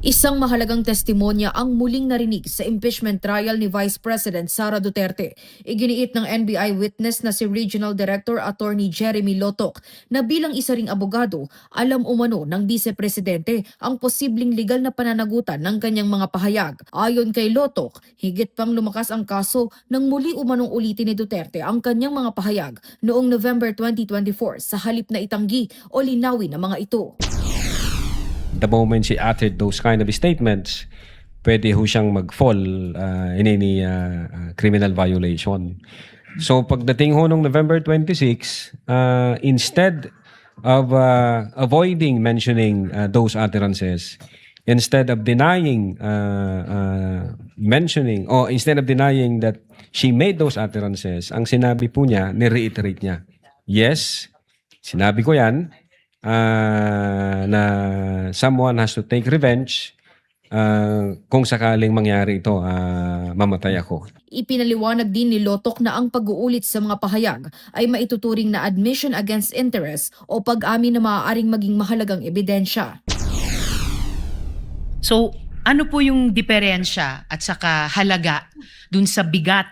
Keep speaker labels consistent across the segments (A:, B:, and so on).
A: Isang mahalagang testimonya ang muling narinig sa impeachment trial ni Vice President Sara Duterte. Iginiit ng NBI witness na si Regional Director Attorney Jeremy Lotoc na bilang isa ring abogado, alam umano ng Vice Presidente ang posibleng legal na pananagutan ng kanyang mga pahayag. Ayon kay Lotoc, higit pang lumakas ang kaso nang muli umanong ulitin ni Duterte ang kanyang mga pahayag noong November 2024 sa halip na itanggi o linawin ang mga ito.
B: The moment she uttered those kind of statements, pwede ho siyang mag-fall in any criminal violation. So pagdating ho nung November 26, instead of avoiding mentioning those utterances, instead of denying mentioning or instead of denying that she made those utterances, ang sinabi po niya, ni-reiterate niya, yes, sinabi ko yan, na someone has to take revenge kung sakaling mangyari ito, mamatay ako.
A: Ipinaliwanag din ni Lotoc na ang pag-uulit sa mga pahayag ay maituturing na admission against interest o pag-amin na maaaring maging mahalagang ebidensya.
C: So, ano po yung diferensya at saka halaga dun sa bigat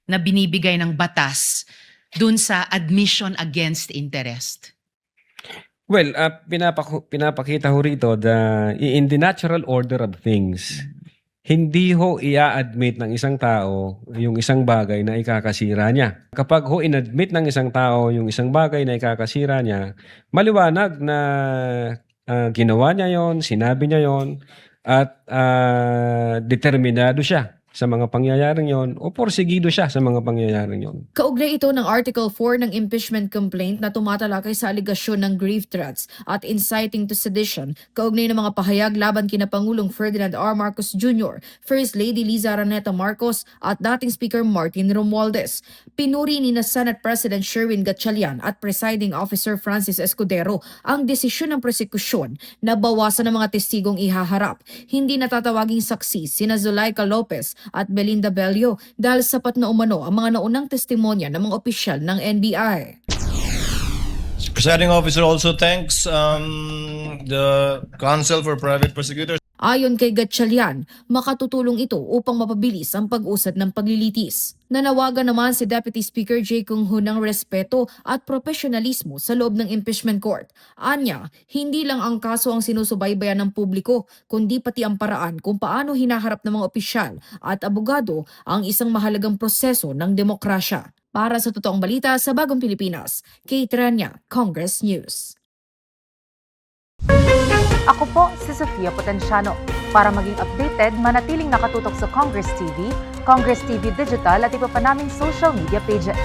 C: na binibigay ng batas dun sa admission against interest?
B: Well, pinapakita ho rito in the natural order of things, hindi ho i-admit ng isang tao yung isang bagay na ikakasira niya. Kapag ho inadmit ng isang tao yung isang bagay na ikakasira niya, maliwanag na ginawa niya yon, sinabi niya yon, at determinado siya sa mga pangyayaring yon o porsigido siya sa mga pangyayaring yon.
A: Kaugnay ito ng Article 4 ng impeachment complaint na tumatalakay sa aligasyon ng grave threats at inciting to sedition kaugnay ng mga pahayag laban kina Pangulong Ferdinand R. Marcos Jr., First Lady Liza Araneta Marcos at dating Speaker Martin Romualdez. Pinuri ni na Senate President Sherwin Gatchalian at Presiding Officer Francis Escudero ang desisyon ng prosekusyon na bawasan ang mga testigong ihaharap. Hindi natatawaging saksi sina Zulaika Lopez at Belinda Bello dahil sapat na umano ang mga naunang testimonya ng mga opisyal ng NBI.
D: Presiding officer also thanks the Council for Private Prosecutors.
A: Ayon kay Gatchalian, makatutulong ito upang mapabilis ang pag-usad ng paglilitis. Nanawagan naman si Deputy Speaker Jay Kung Ho ng respeto at profesionalismo sa loob ng impeachment court. Anya, hindi lang ang kaso ang sinusubaybayan ng publiko, kundi pati ang paraan kung paano hinaharap ng mga opisyal at abogado ang isang mahalagang proseso ng demokrasya. Para sa totoong balita sa Bagong Pilipinas, Kate Rania, Congress News.
E: Ako po si Sofia Potenciano. Para maging updated, manatiling nakatutok sa Congress TV, Congress TV Digital at iba pa naming social media pages.